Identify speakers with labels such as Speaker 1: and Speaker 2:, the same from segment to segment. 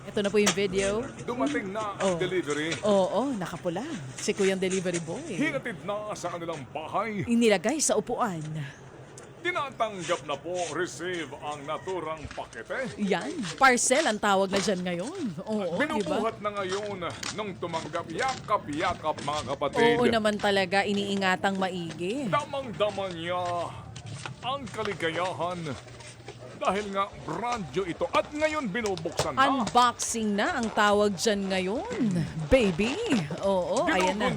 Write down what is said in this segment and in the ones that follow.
Speaker 1: Ito na po yung video.
Speaker 2: Dumating na ang
Speaker 1: Oh.
Speaker 2: delivery.
Speaker 1: Oo, nakapula. Si Kuyang Delivery Boy.
Speaker 2: Hinatid na sa kanilang bahay.
Speaker 1: Inilagay sa upuan.
Speaker 2: Tinatanggap na po receive ang naturang pakete.
Speaker 1: Yan, parcel ang tawag na dyan ngayon. Oo, di ba?
Speaker 2: Binubuhat na ngayon nung tumanggap yakap-yakap mga kapatid.
Speaker 1: Oo naman talaga, iniingatang maigi.
Speaker 2: Damang-dama niya ang kaligayahan dahil nga brand new ito at ngayon binubuksan na.
Speaker 1: Unboxing na ang tawag dyan ngayon. Baby. Oo, ayan na.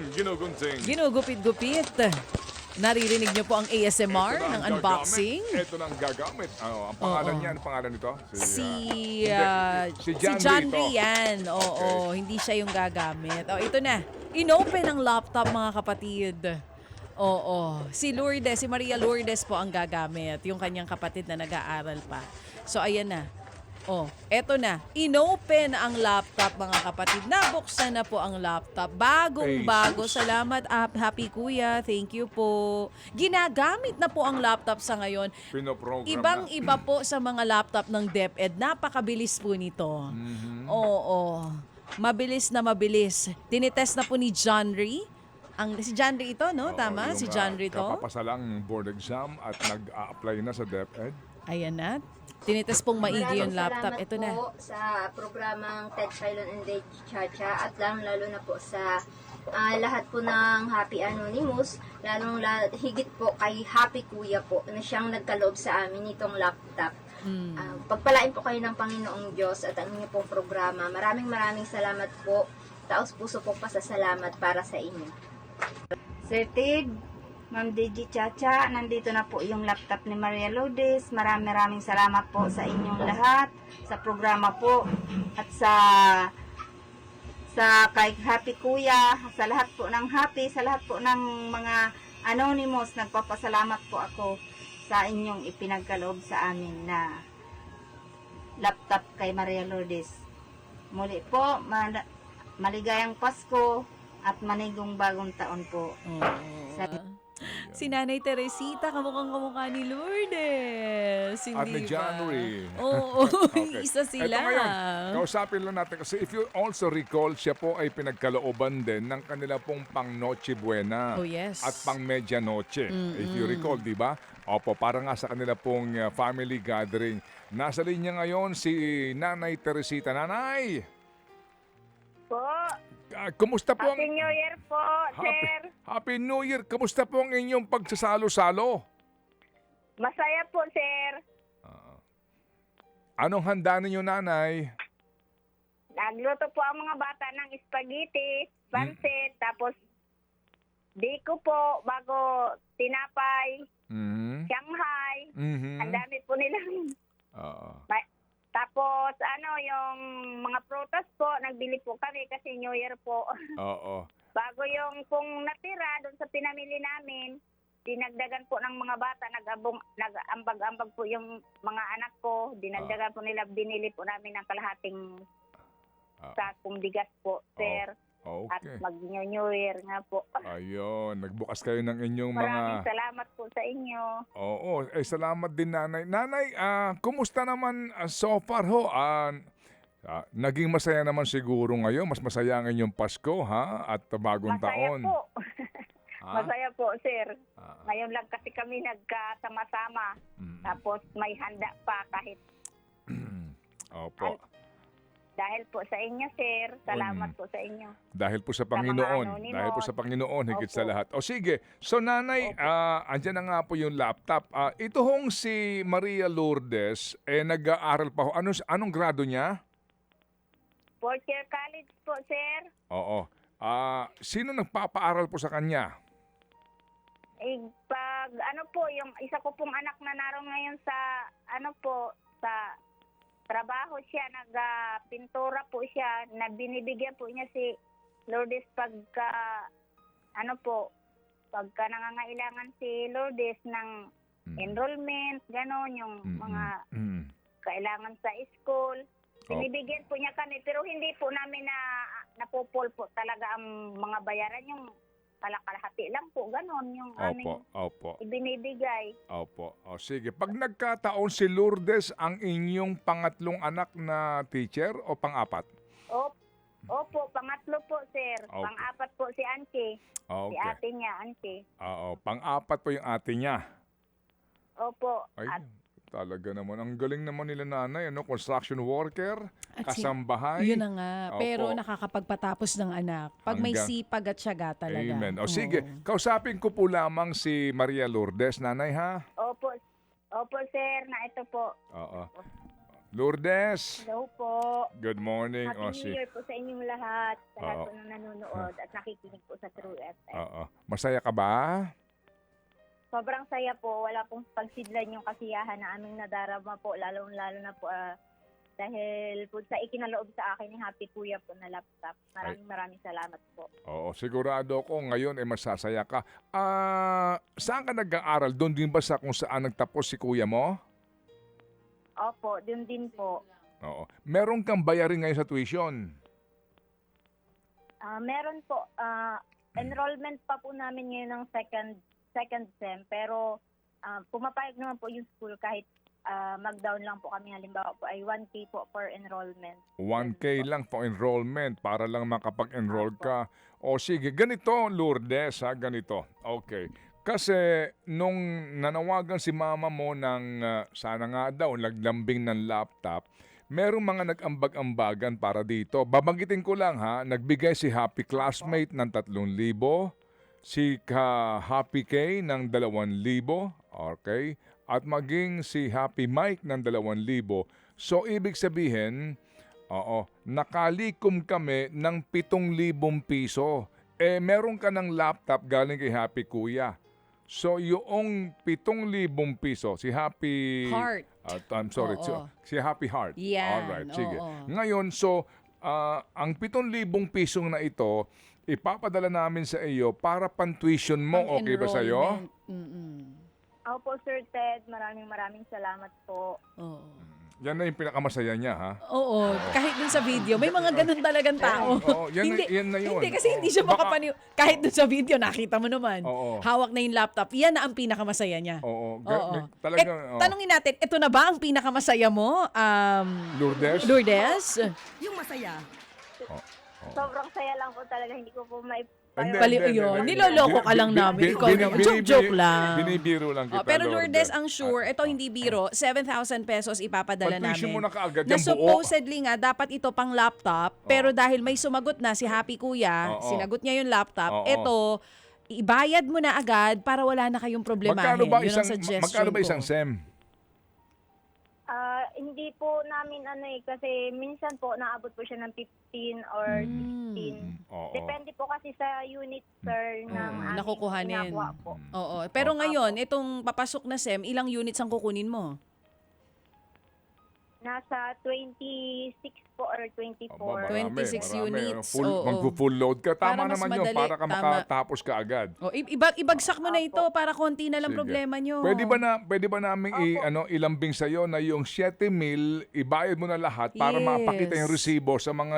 Speaker 2: Ginugunting.
Speaker 1: Ginugupit-gupit. Naririnig niyo po ang ASMR ng unboxing.
Speaker 2: Ito nang gagamit. Ang pangalan niya, ang pangalan nito?
Speaker 1: Si
Speaker 2: John
Speaker 1: John
Speaker 2: Lee ito.
Speaker 1: Rian. Oo, hindi siya yung gagamit. Oh, ito na. Inopen ang laptop, mga kapatid. Oo. Si Lourdes, si Maria Lourdes po ang gagamit. Yung kanyang kapatid na nag-aaral pa. So, ayan na. Oh, eto na. Inopen ang laptop, mga kapatid. Nabuksan na po ang laptop. Bagong-bago.
Speaker 2: Jesus.
Speaker 1: Salamat, Happy Kuya. Thank you po. Ginagamit na po ang laptop sa ngayon.
Speaker 2: Pinoprogram na.
Speaker 1: Ibang-iba po sa mga laptop ng DepEd. Napakabilis po nito. Oo. Mabilis na mabilis. Tinitest na po ni John Ree. Si John Ree ito, no? Tama?
Speaker 2: Yung,
Speaker 1: Si John Ree ito.
Speaker 2: Kapapasa lang ng board exam at nag-a-apply na sa DepEd.
Speaker 1: Ayan na. Tinitest pong maigi yung laptop.
Speaker 3: Maraming
Speaker 1: Ito na.
Speaker 3: salamat po sa programang Ted Filon and Red Chacha at lalo na po sa lahat po ng Happy Anonymous, higit po kay Happy Kuya po na siyang nagkaloob sa amin itong laptop. Pagpalain po kayo ng Panginoong Diyos at ang inyong pong programa. Maraming salamat po. Taos puso po pasasalamat para sa inyo.
Speaker 4: Sir Ted, Ma'am Digi Chacha, nandito na po yung laptop ni Maria Lourdes. Maraming salamat po sa inyong lahat, sa programa po, at sa kay Happy Kuya, sa lahat po ng Happy, sa lahat po ng mga Anonymous, nagpapasalamat po ako sa inyong ipinagkaloob sa amin na laptop kay Maria Lourdes. Muli po, maligayang Pasko at manigong bagong taon po.
Speaker 1: Si Nanay Teresita, kamukhang-kamukha ni Lourdes.
Speaker 2: At
Speaker 1: Hindi
Speaker 2: ni John
Speaker 1: ba?
Speaker 2: Ree.
Speaker 1: Oo,
Speaker 2: Okay.
Speaker 1: isa sila.
Speaker 2: Ito ngayon, kausapin lang natin kasi if you also recall, siya po ay pinagkalooban din ng kanila pong pang Noche Buena.
Speaker 1: Oh, yes.
Speaker 2: At pang Medianoche. If you recall, di ba? Opo, para nga sa kanila pong family gathering. Nasa linya ngayon si Nanay Teresita. Nanay!
Speaker 5: Po,
Speaker 2: Kumusta po ang...
Speaker 5: Happy New Year po, sir.
Speaker 2: Happy New Year! Kumusta po ang inyong pagsasalo-salo?
Speaker 5: Masaya po, sir.
Speaker 2: Anong handa ninyo, Nanay?
Speaker 5: Nagluto po ang mga bata ng spaghetti, pancit, tapos biko po, bago tinapay,
Speaker 2: Mhm.
Speaker 5: Shanghai.
Speaker 2: Mhm.
Speaker 5: Ang dami po nilang...
Speaker 2: Oo.
Speaker 5: Tapos, yung mga prutas po, nagbili po kami kasi New Year po.
Speaker 2: Oo.
Speaker 5: Bago yung kung natira doon sa pinamili namin, dinagdagan po ng mga bata, nag-ambag-ambag po yung mga anak ko, dinagdagan po nila, binili po namin ng kalahating sakong bigas po, sir. At
Speaker 2: Okay.
Speaker 5: mag-New Year nga po.
Speaker 2: Ayun, nagbukas kayo ng inyong
Speaker 5: Maraming
Speaker 2: mga...
Speaker 5: salamat po sa inyo.
Speaker 2: Oo, salamat din, Nanay. Nanay, kumusta naman so far ho? Naging masaya naman siguro ngayon. Mas masaya ang inyong Pasko, ha? At bagong
Speaker 5: Masaya
Speaker 2: taon.
Speaker 5: po.
Speaker 2: Ha?
Speaker 5: Masaya po, sir.
Speaker 2: Ah.
Speaker 5: Ngayon lang kasi kami nagkasama-sama. Tapos may handa pa kahit
Speaker 2: Opo.
Speaker 5: dahil po sa inyo, sir. Salamat po sa inyo.
Speaker 2: Dahil po sa
Speaker 5: mga
Speaker 2: Panginoon.
Speaker 5: anonymous.
Speaker 2: Dahil po sa Panginoon, higit
Speaker 5: Opo.
Speaker 2: sa lahat. O sige, so Nanay, andyan na nga po yung laptop. Ito hong si Maria Lourdes, nag-aaral pa ho. Anong grado niya?
Speaker 5: Fourth year college po, sir.
Speaker 2: Oo. Sino nagpapaaral po sa kanya?
Speaker 5: Pag yung isa ko pong anak na naroon ngayon sa sa trabaho siya, nagpintura po siya, na binibigyan po niya si Lourdes pagka nangangailangan si Lourdes ng enrollment, gano'n, yung mga kailangan sa school. Binibigyan po niya kami, pero hindi po namin napupol po talaga ang mga bayaran, yung kalahati lang po, ganon yung aming
Speaker 2: Opo.
Speaker 5: ibinibigay.
Speaker 2: Opo. O sige, pag nagkataon si Lourdes ang inyong pangatlong anak na teacher o pang-apat?
Speaker 5: Opo, pangatlo po, sir.
Speaker 2: Opo.
Speaker 5: Pang-apat po si Auntie. Si
Speaker 2: Okay.
Speaker 5: ate niya, Auntie.
Speaker 2: Oo, pang-apat po yung ate niya.
Speaker 5: Opo.
Speaker 2: Ay,
Speaker 5: At
Speaker 2: talaga naman. Ang galing naman nila nanay, ano? Construction worker,
Speaker 1: At
Speaker 2: kasambahay.
Speaker 1: Yun na nga.
Speaker 2: Opo.
Speaker 1: Pero nakakapagpatapos ng anak. Pag may
Speaker 2: Hanggang-
Speaker 1: sipag at syaga talaga.
Speaker 2: Amen. O
Speaker 1: Oo.
Speaker 2: sige, kausapin ko po lamang si Maria Lourdes, nanay ha?
Speaker 5: opo, sir, na ito po.
Speaker 2: Oo. Lourdes,
Speaker 5: Hello po.
Speaker 2: good morning.
Speaker 5: Happy New Year po sa inyong lahat. Sa lahat
Speaker 2: Oo.
Speaker 5: po ng nanonood at nakikinig po sa True FM.
Speaker 2: Oo. Masaya ka ba?
Speaker 5: Sobrang saya po. Wala pong pagsidlan yung kasiyahan na aming nadarama po. Lalo na po dahil po sa ikinaloob sa akin ni Happy Kuya po na laptop. Maraming salamat po.
Speaker 2: Oo, sigurado ko ngayon ay masasaya ka. Saan ka nag-aaral? Doon din ba sa kung saan nagtapos si kuya mo?
Speaker 5: Opo, dun din po.
Speaker 2: Oo. Meron kang bayarin ngayon sa tuition?
Speaker 5: Meron po. Enrollment pa po namin ngayon ng second sem. Pero pumapayag naman po yung school kahit mag-down lang po kami. Halimbawa po ay 1K po for enrollment.
Speaker 2: 1K lang for enrollment para lang makapag-enroll ka. O sige, ganito Lourdes ha, ganito. Okay. Kasi nung nanawagan si mama mo ng sana nga daw naglambing ng laptop, merong mga nag-ambag-ambagan para dito. Babanggitin ko lang ha, nagbigay si Happy Classmate ng 3,000, si Happy K ng 2,000, okay? At maging si Happy Mike ng 2,000. So ibig sabihin, nakalikom kami ng 7,000 piso. Meron ka ng laptop galing kay Happy Kuya. So yung 7,000 piso, si Happy
Speaker 1: Heart.
Speaker 2: I'm sorry,
Speaker 1: Oo.
Speaker 2: si Happy Heart.
Speaker 1: Yan,
Speaker 2: Alright, sige.
Speaker 1: oo.
Speaker 2: Ngayon, so ang 7,000 pisong na ito, ipapadala namin sa iyo para pan-tuition mo.
Speaker 1: Ang
Speaker 2: Okay ba sa iyo?
Speaker 1: enrollment. Mm-mm.
Speaker 5: Opo, Sir Ted. Maraming salamat po.
Speaker 1: Oo.
Speaker 2: Yan na yung pinakamasaya niya, ha?
Speaker 1: Oo, kahit dun sa video, may mga ganun talagang tao.
Speaker 2: Oo, yan na yun.
Speaker 1: Hindi, kasi hindi siya
Speaker 2: Baka-
Speaker 1: kahit dun sa video, nakita mo naman.
Speaker 2: Oo.
Speaker 1: Hawak na yung laptop. Yan na ang pinakamasaya niya.
Speaker 2: Oo.
Speaker 1: Oo.
Speaker 2: Talagang,
Speaker 1: Tanungin natin, ito na ba ang pinakamasaya mo,
Speaker 2: Lourdes?
Speaker 1: Lourdes?
Speaker 6: Yung masaya.
Speaker 5: Sobrang saya lang po talaga. Hindi ko po
Speaker 1: Bali, yun. Niloloko ka lang namin. Ikaw naman. Joke lang.
Speaker 2: Binibiro lang kita,
Speaker 1: Pero Lourdes, ang sure, ito hindi biro, 7,000 pesos ipapadala
Speaker 2: Pag-tuition mo
Speaker 1: namin.
Speaker 2: na kaagad,
Speaker 1: Na
Speaker 2: yung buo.
Speaker 1: supposedly nga, dapat ito pang laptop, pero dahil may sumagot na si Happy Kuya,
Speaker 2: Oo.
Speaker 1: sinagot niya yung laptop,
Speaker 2: Oo.
Speaker 1: ito, ibayad mo na agad para wala na kayong problemahin. Yun ang suggestion
Speaker 2: magkano ba isang
Speaker 1: ko.
Speaker 2: SEM?
Speaker 5: Hindi po namin kasi minsan po naabot po siya ng 15 or 16.
Speaker 2: Oo.
Speaker 5: Depende po kasi sa unit, sir, ng aming
Speaker 1: Nakukuhanin.
Speaker 5: ginagawa po.
Speaker 1: Oo. Pero ngayon, itong papasok na SEM, ilang units ang kukunin mo?
Speaker 5: Nasa 26 po or 24.
Speaker 1: 26 units.
Speaker 2: Full,
Speaker 1: Oo.
Speaker 2: Magpo-full load ka. Tama
Speaker 1: Para mas
Speaker 2: naman yun.
Speaker 1: madali.
Speaker 2: Para ka
Speaker 1: Tama.
Speaker 2: makatapos ka agad.
Speaker 1: O, ibagsak mo na ito para konti na lang
Speaker 2: Sige.
Speaker 1: problema nyo.
Speaker 2: Pwede ba namin ilambing sa na yung 7,000 ibayad mo na lahat para
Speaker 1: Yes.
Speaker 2: mapakita yung resibo sa mga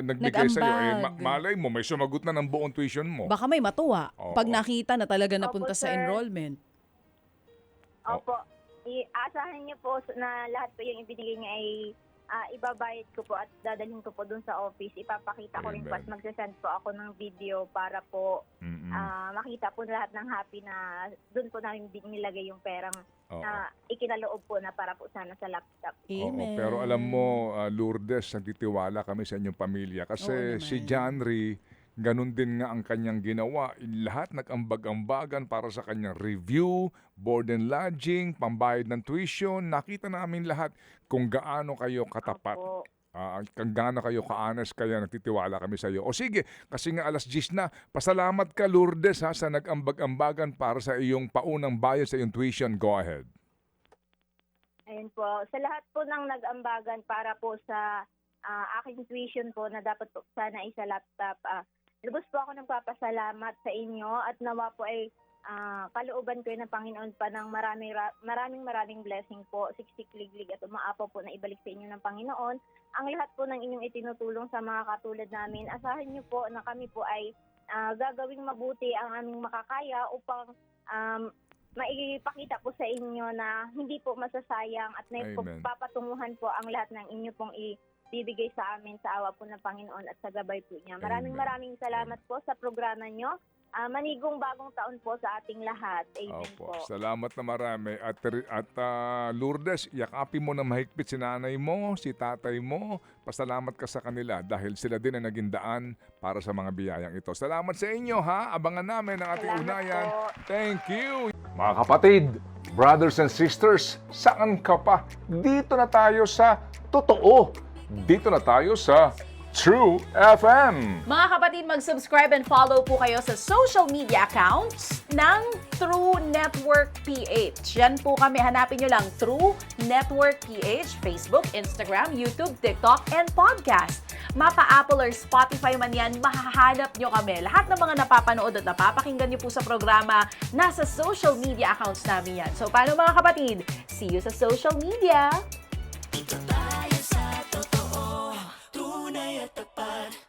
Speaker 2: nagbigay sa iyo.
Speaker 1: Nag-ambag.
Speaker 2: Malay mo may sumagot na ng buong tuition mo.
Speaker 1: Baka may matuwa
Speaker 2: Oo.
Speaker 1: pag nakita na talaga napunta
Speaker 5: Opo,
Speaker 1: sa
Speaker 5: sir.
Speaker 1: enrollment.
Speaker 5: Opo. Asahan niyo po na lahat po yung ibinigay niya ay ibabayad ko po at dadalhin ko po dun sa office. Ipapakita ko rin po at
Speaker 2: Amen.
Speaker 5: magsasend po ako ng video para po
Speaker 2: Mm-mm.
Speaker 5: makita po lahat ng happy na dun po namin nilagay yung perang
Speaker 2: Oo.
Speaker 5: na ikinaloob po na para po sana sa laptop.
Speaker 2: Oo,
Speaker 1: Amen.
Speaker 2: pero alam mo, Lourdes, nagtitiwala kami sa inyong pamilya. Kasi
Speaker 1: Oo naman.
Speaker 2: si Janry, ganun din nga ang kanyang ginawa. Lahat nag-ambag-ambagan para sa kanyang review, board and lodging, pambayad ng tuition. Nakita namin lahat kung gaano kayo katapat.
Speaker 5: Opo.
Speaker 2: Kung gaano kayo ka-honest, kaya nagtitiwala kami sa iyo. O sige, kasi nga alas 10 na, pasalamat ka Lourdes ha, sa nag-ambag-ambagan para sa iyong paunang bayad sa iyong tuition. Go ahead.
Speaker 5: Ayun po. Sa lahat po ng nag-ambagan para po sa aking tuition po na dapat po sana isa laptop. Lubos po ako nagpapasalamat sa inyo at nawa po ay kalooban ko ng Panginoon pa ng maraming blessing po, siksik-liglig at umaapaw po na ibalik sa inyo ng Panginoon. Ang lahat po ng inyong itinutulong sa mga katulad namin, asahan niyo po na kami po ay gagawing mabuti ang aming makakaya upang maipakita po sa inyo na hindi po masasayang at may
Speaker 2: Amen.
Speaker 5: papatunguhan po ang lahat ng inyo pong ibibigay sa amin sa awa po ng Panginoon at sa gabay po niya. Maraming
Speaker 2: Amen.
Speaker 5: maraming salamat po sa programa nyo. Manigong bagong taon po sa ating lahat. Amen
Speaker 2: Opo,
Speaker 5: po.
Speaker 2: salamat na marami. At Lourdes, yakapin mo na mahigpit si nanay mo, si tatay mo. Pasalamat ka sa kanila dahil sila din ang naging daan para sa mga biyayang ito. Salamat sa inyo ha. Abangan namin ang ating
Speaker 5: Salamat
Speaker 2: unayan.
Speaker 5: po.
Speaker 2: Thank you. Mga kapatid, brothers and sisters, saan ka pa? Dito na tayo sa totoo. Dito na tayo sa True FM.
Speaker 1: Mga kapatid, mag-subscribe and follow po kayo sa social media accounts ng True Network PH. Yan po kami. Hanapin nyo lang True Network PH, Facebook, Instagram, YouTube, TikTok, and podcast. Mapa Apple or Spotify man yan, mahahanap nyo kami. Lahat ng mga napapanood at napapakinggan nyo po sa programa, nasa social media accounts namin yan. So, paano mga kapatid? See you sa social media!
Speaker 6: Dito tayo sa totoo, tunay at tapat.